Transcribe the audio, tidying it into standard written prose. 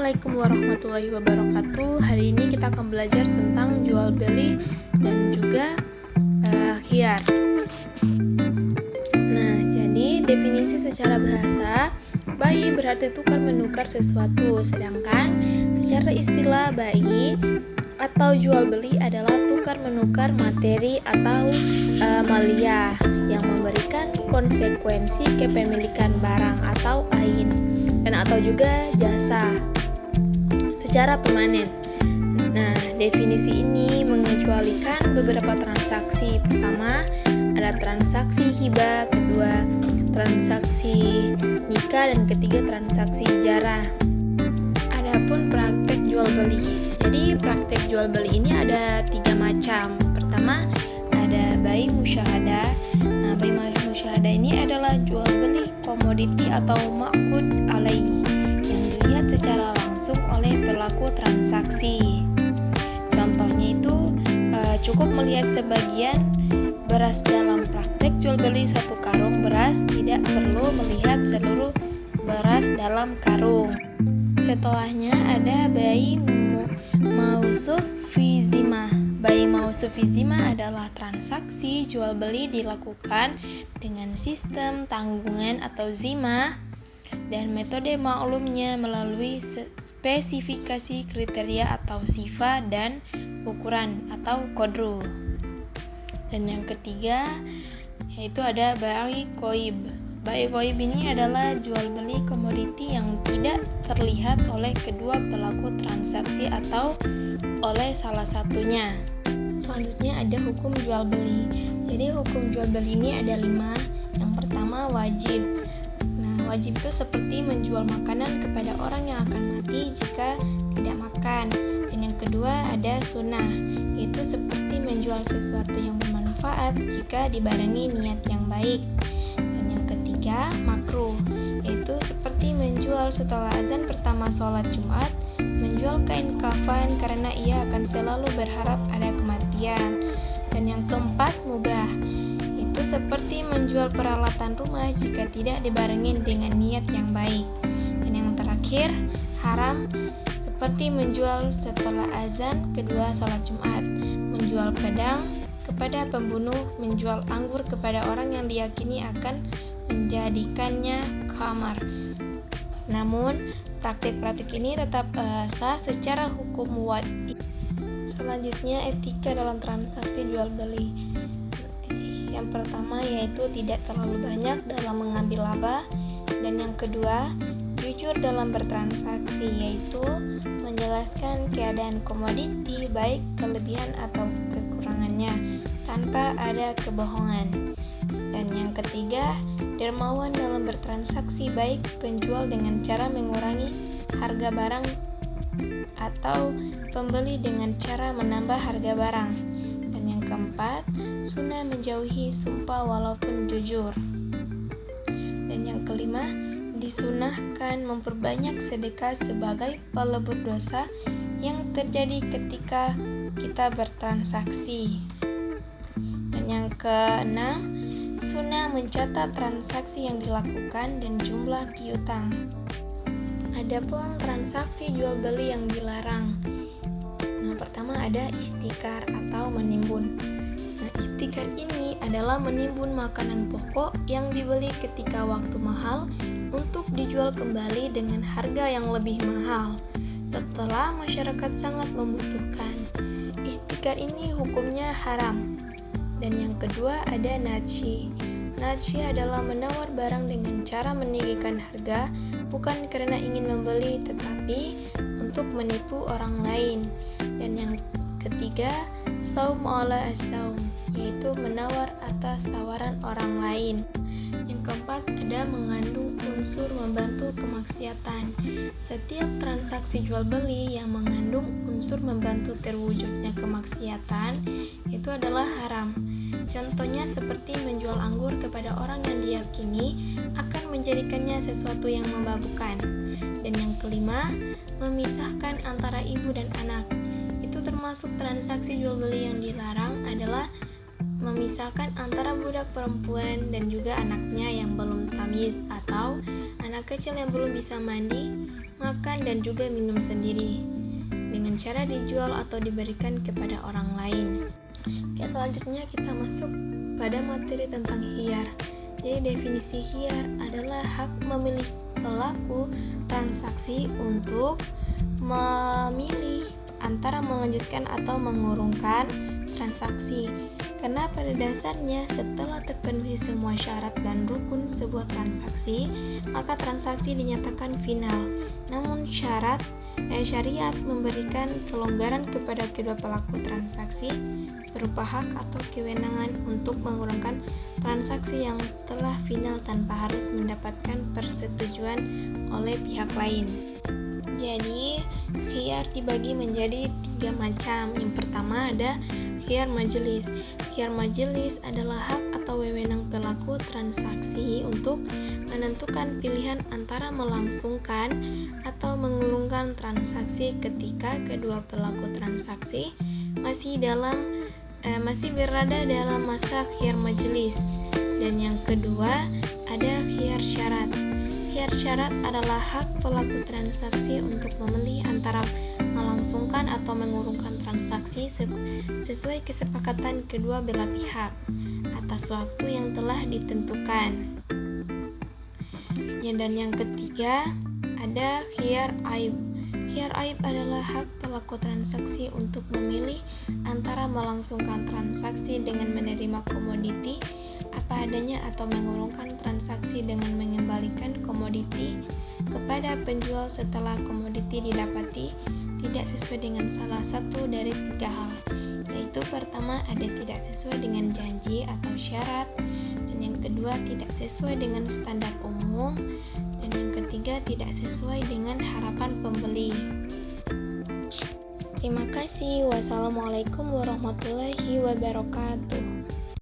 Assalamualaikum warahmatullahi wabarakatuh. Hari ini kita akan belajar tentang jual beli dan juga khiyar. Nah, jadi definisi secara bahasa, bai berarti tukar menukar sesuatu, sedangkan secara istilah bai atau jual beli adalah tukar menukar materi atau maliyah yang memberikan konsekuensi kepemilikan barang atau ain dan atau juga jasa secara permanen. Nah, definisi ini mengecualikan beberapa transaksi. Pertama, ada transaksi hibah, kedua transaksi nikah, dan ketiga transaksi ijarah. Adapun praktek jual beli. Jadi praktek jual beli ini ada 3 macam. Pertama, ada bai musyahadah. Nah, bai musyahadah ini adalah jual beli komoditi atau ma'qud alaih yang dilihat secara langsung oleh pelaku transaksi. Contohnya itu cukup melihat sebagian beras dalam praktek jual beli 1 karung beras, tidak perlu melihat seluruh beras dalam karung. Setelahnya ada bai mausuf fi zimah. Bai mausuf fi zimah adalah transaksi jual beli dilakukan dengan sistem tanggungan atau zimah dan metode maklumnya melalui spesifikasi kriteria atau sifat dan ukuran atau kodru. Dan yang ketiga yaitu ada bai qoib. Bai qoib ini adalah jual beli komoditi yang tidak terlihat oleh kedua pelaku transaksi atau oleh salah satunya. Selanjutnya ada hukum jual beli. Jadi hukum jual beli ini ada 5. Yang pertama wajib. Nah, wajib itu seperti menjual makanan kepada orang yang akan mati jika tidak makan. Dan yang kedua ada sunnah, yaitu seperti menjual sesuatu yang bermanfaat jika dibarengi niat yang baik. Dan yang ketiga makruh, yaitu seperti menjual setelah azan pertama sholat Jumat, menjual kain kafan karena ia akan selalu berharap ada kematian. Dan yang keempat mubah, itu seperti menjual peralatan rumah jika tidak dibarengi dengan niat yang baik. Dan yang terakhir haram, seperti menjual setelah azan kedua sholat Jumat, menjual pedang kepada pembunuh, menjual anggur kepada orang yang diyakini akan menjadikannya khamar. Namun praktik-praktik ini tetap sah secara hukum wajib. Selanjutnya etika dalam transaksi jual beli. Yang pertama yaitu tidak terlalu banyak dalam mengambil laba, dan yang kedua jujur dalam bertransaksi, yaitu menjelaskan keadaan komoditi baik kelebihan atau kekurangannya tanpa ada kebohongan. Dan yang ketiga dermawan dalam bertransaksi, baik penjual dengan cara mengurangi harga barang atau pembeli dengan cara menambah harga barang. Dan yang keempat sunnah menjauhi sumpah walaupun jujur. Dan yang kelima disunahkan memperbanyak sedekah sebagai pelebur dosa yang terjadi ketika kita bertransaksi. Dan yang keenam sunnah mencatat transaksi yang dilakukan dan jumlah piutang. Adapun transaksi jual beli yang dilarang. Nah, pertama ada ihtikar atau menimbun. Nah, ihtikar ini adalah menimbun makanan pokok yang dibeli ketika waktu mahal untuk dijual kembali dengan harga yang lebih mahal setelah masyarakat sangat membutuhkan. Ihtikar ini hukumnya haram. Dan yang kedua ada nadsyi. Nadsyi adalah menawar barang dengan cara meninggikan harga, bukan karena ingin membeli tetapi untuk menipu orang lain. Dan yang ketiga saum ala as-saum, yaitu menawar atas tawaran orang lain. Yang keempat ada mengandung unsur membantu kemaksiatan. Setiap transaksi jual beli yang mengandung unsur membantu terwujudnya kemaksiatan itu adalah haram. Contohnya seperti menjual anggur kepada orang yang diyakini akan menjadikannya sesuatu yang memabukkan. Dan yang kelima memisahkan antara ibu dan anak. Itu termasuk transaksi jual beli yang dilarang adalah memisahkan antara budak perempuan dan juga anaknya yang belum tamyiz atau anak kecil yang belum bisa mandi, makan, dan juga minum sendiri dengan cara dijual atau diberikan kepada orang lain. Oke, selanjutnya kita masuk pada materi tentang khiyar. Jadi definisi khiyar adalah hak memilih pelaku transaksi untuk memilih antara melanjutkan atau mengurungkan transaksi. Karena pada dasarnya setelah terpenuhi semua syarat dan rukun sebuah transaksi, maka transaksi dinyatakan final. Namun syariat memberikan kelonggaran kepada kedua pelaku transaksi berupa hak atau kewenangan untuk mengurungkan transaksi yang telah final tanpa harus mendapatkan persetujuan oleh pihak lain. Jadi, khiyar dibagi menjadi 3 macam. Yang pertama ada khiyar majelis. Khiyar majelis adalah hak atau wewenang pelaku transaksi untuk menentukan pilihan antara melangsungkan atau mengurungkan transaksi ketika kedua pelaku transaksi masih berada dalam masa khiyar majelis. Dan yang kedua ada khiyar syarat. Khiyar syarat adalah hak pelaku transaksi untuk memilih antara melangsungkan atau mengurungkan transaksi sesuai kesepakatan kedua belah pihak atas waktu yang telah ditentukan. Dan yang ketiga ada khiyar aib. Khiyar aib adalah hak pelaku transaksi untuk memilih antara melangsungkan transaksi dengan menerima komoditi apa adanya atau mengurungkan transaksi dengan mengembalikan komoditi kepada penjual setelah komoditi didapati tidak sesuai dengan salah satu dari 3 hal, yaitu pertama ada tidak sesuai dengan janji atau syarat, dan yang kedua tidak sesuai dengan standar umum, dan yang ketiga tidak sesuai dengan harapan pembeli. Terima kasih. Wassalamualaikum warahmatullahi wabarakatuh.